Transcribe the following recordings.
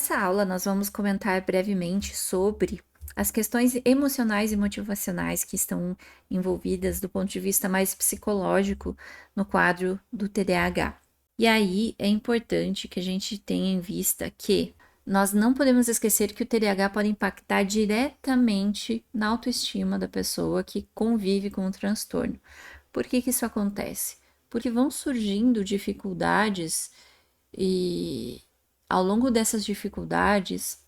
Nessa aula, nós vamos comentar brevemente sobre as questões emocionais e motivacionais que estão envolvidas do ponto de vista mais psicológico no quadro do TDAH. E aí é importante que a gente tenha em vista que nós não podemos esquecer que o TDAH pode impactar diretamente na autoestima da pessoa que convive com o transtorno. Por que isso acontece? Porque vão surgindo dificuldades e ao longo dessas dificuldades,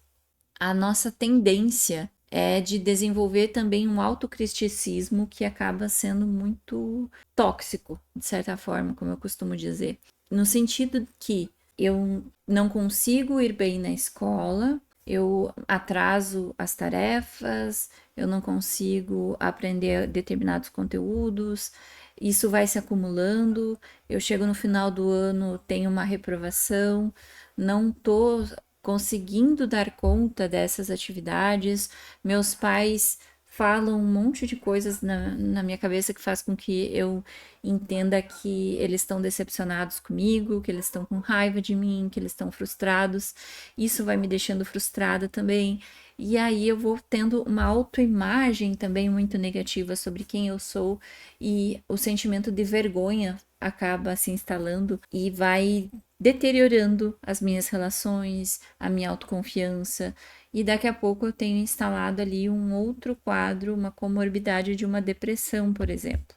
a nossa tendência é de desenvolver também um autocriticismo que acaba sendo muito tóxico, de certa forma, como eu costumo dizer. No sentido que eu não consigo ir bem na escola, eu atraso as tarefas, eu não consigo aprender determinados conteúdos, isso vai se acumulando, eu chego no final do ano, tenho uma reprovação, não tô conseguindo dar conta dessas atividades, meus pais falam um monte de coisas na minha cabeça que faz com que eu entenda que eles estão decepcionados comigo, que eles estão com raiva de mim, que eles estão frustrados. Isso vai me deixando frustrada também. E aí eu vou tendo uma autoimagem também muito negativa sobre quem eu sou e o sentimento de vergonha acaba se instalando e vai deteriorando as minhas relações, a minha autoconfiança, e daqui a pouco eu tenho instalado ali um outro quadro, uma comorbidade de uma depressão, por exemplo.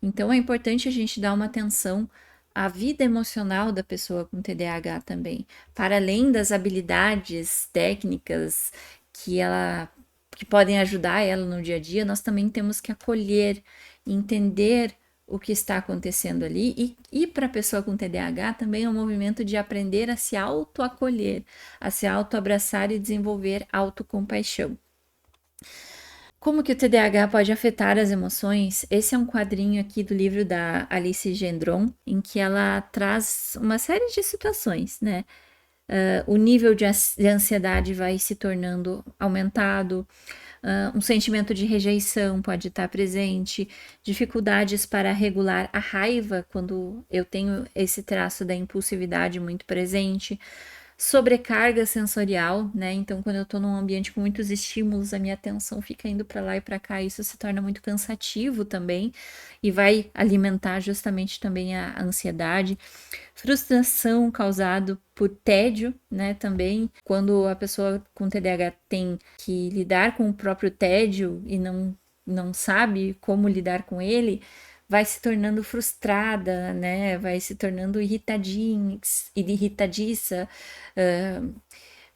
Então é importante a gente dar uma atenção à vida emocional da pessoa com TDAH também, para além das habilidades técnicas que ela que podem ajudar ela no dia a dia, nós também temos que acolher, entender o que está acontecendo ali e para a pessoa com TDAH também é um movimento de aprender a se autoacolher, a se autoabraçar e desenvolver autocompaixão. Como que o TDAH pode afetar as emoções? Esse é um quadrinho aqui do livro da Alice Gendron, em que ela traz uma série de situações, né? O nível de ansiedade vai se tornando aumentado, um sentimento de rejeição pode estar presente, dificuldades para regular a raiva quando eu tenho esse traço da impulsividade muito presente, sobrecarga sensorial, né? Então, quando eu tô num ambiente com muitos estímulos, a minha atenção fica indo para lá e para cá, isso se torna muito cansativo também e vai alimentar justamente também a ansiedade. Frustração causado por tédio, né? Também, quando a pessoa com TDAH tem que lidar com o próprio tédio e não sabe como lidar com ele, vai se tornando frustrada, né? Vai se tornando irritadiça. Uh,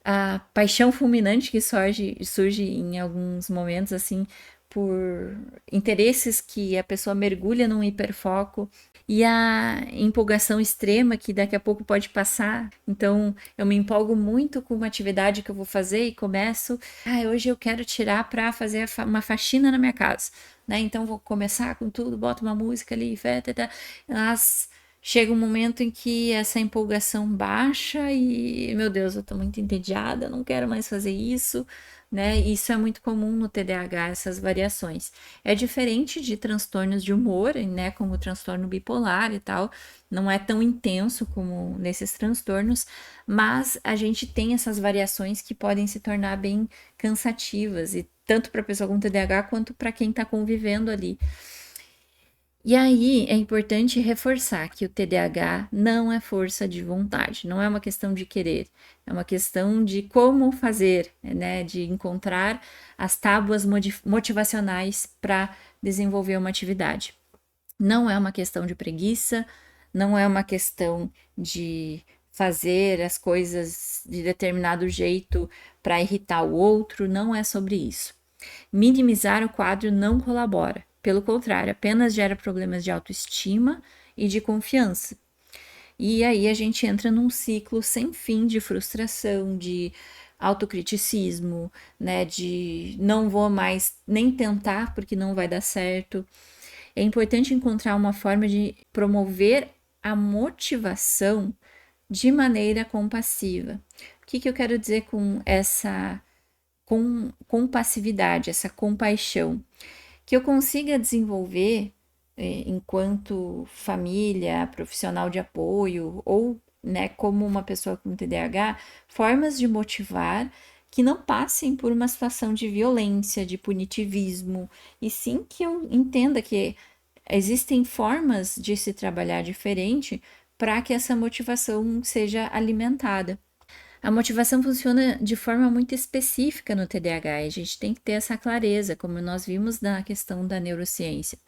a paixão fulminante que surge em alguns momentos, assim, por interesses que a pessoa mergulha num hiperfoco e a empolgação extrema que daqui a pouco pode passar. Então, eu me empolgo muito com uma atividade que eu vou fazer e começo, hoje eu quero tirar para fazer uma faxina na minha casa, né? Então, vou começar com tudo, boto uma música ali, mas chega um momento em que essa empolgação baixa e, meu Deus, eu tô muito entediada, não quero mais fazer isso, né? Isso é muito comum no TDAH, essas variações. É diferente de transtornos de humor, né? Como o transtorno bipolar e tal, não é tão intenso como nesses transtornos, mas a gente tem essas variações que podem se tornar bem cansativas, e tanto para a pessoa com TDAH quanto para quem está convivendo ali. E aí é importante reforçar que o TDAH não é força de vontade, não é uma questão de querer, é uma questão de como fazer, né? De encontrar as tábuas motivacionais para desenvolver uma atividade. Não é uma questão de preguiça, não é uma questão de fazer as coisas de determinado jeito para irritar o outro, não é sobre isso. Minimizar o quadro não colabora. Pelo contrário, apenas gera problemas de autoestima e de confiança. E aí a gente entra num ciclo sem fim de frustração, de autocriticismo, né? De não vou mais nem tentar porque não vai dar certo. É importante encontrar uma forma de promover a motivação de maneira compassiva. O que eu quero dizer com essa compassividade, essa compaixão? Que eu consiga desenvolver enquanto família, profissional de apoio ou né, como uma pessoa com TDAH, formas de motivar que não passem por uma situação de violência, de punitivismo, e sim que eu entenda que existem formas de se trabalhar diferente para que essa motivação seja alimentada. A motivação funciona de forma muito específica no TDAH e a gente tem que ter essa clareza, como nós vimos na questão da neurociência.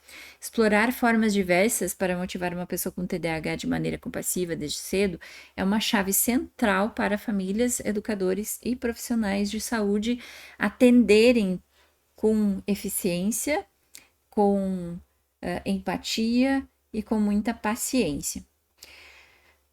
Explorar formas diversas para motivar uma pessoa com TDAH de maneira compassiva desde cedo é uma chave central para famílias, educadores e profissionais de saúde atenderem com eficiência, com empatia e com muita paciência.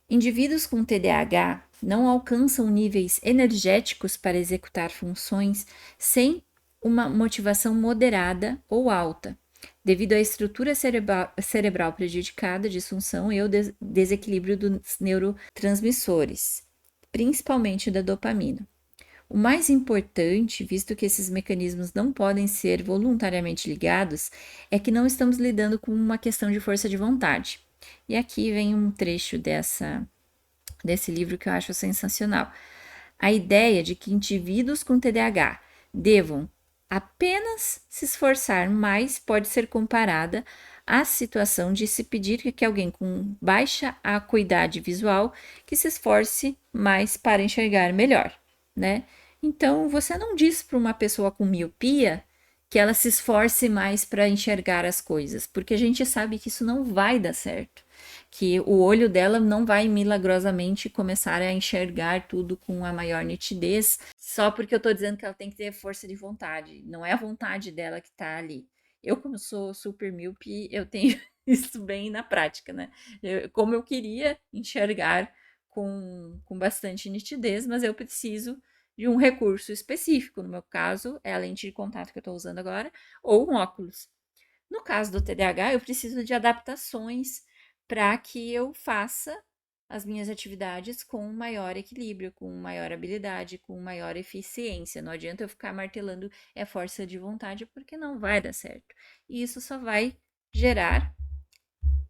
Indivíduos com TDAH não alcançam níveis energéticos para executar funções sem uma motivação moderada ou alta, devido à estrutura cerebral prejudicada, disfunção e ao desequilíbrio dos neurotransmissores, principalmente da dopamina. O mais importante, visto que esses mecanismos não podem ser voluntariamente ligados, é que não estamos lidando com uma questão de força de vontade. E aqui vem um trecho desse livro que eu acho sensacional. A ideia de que indivíduos com TDAH devam apenas se esforçar mais pode ser comparada à situação de se pedir que alguém com baixa acuidade visual que se esforce mais para enxergar melhor, né? Então, você não diz para uma pessoa com miopia que ela se esforce mais para enxergar as coisas, porque a gente sabe que isso não vai dar certo, que o olho dela não vai milagrosamente começar a enxergar tudo com a maior nitidez, só porque eu tô dizendo que ela tem que ter força de vontade, não é a vontade dela que tá ali. Eu, como sou super míope, eu tenho isso bem na prática, né? Como eu queria enxergar com bastante nitidez, mas eu preciso de um recurso específico. No meu caso, é a lente de contato que eu estou usando agora, ou um óculos. No caso do TDAH, eu preciso de adaptações para que eu faça as minhas atividades com maior equilíbrio, com maior habilidade, com maior eficiência. Não adianta eu ficar martelando é força de vontade, porque não vai dar certo. E isso só vai gerar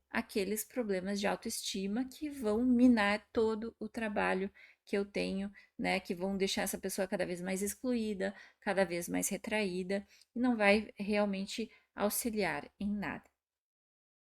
aqueles problemas de autoestima que vão minar todo o trabalho que eu tenho, né? Que vão deixar essa pessoa cada vez mais excluída, cada vez mais retraída, e não vai realmente auxiliar em nada.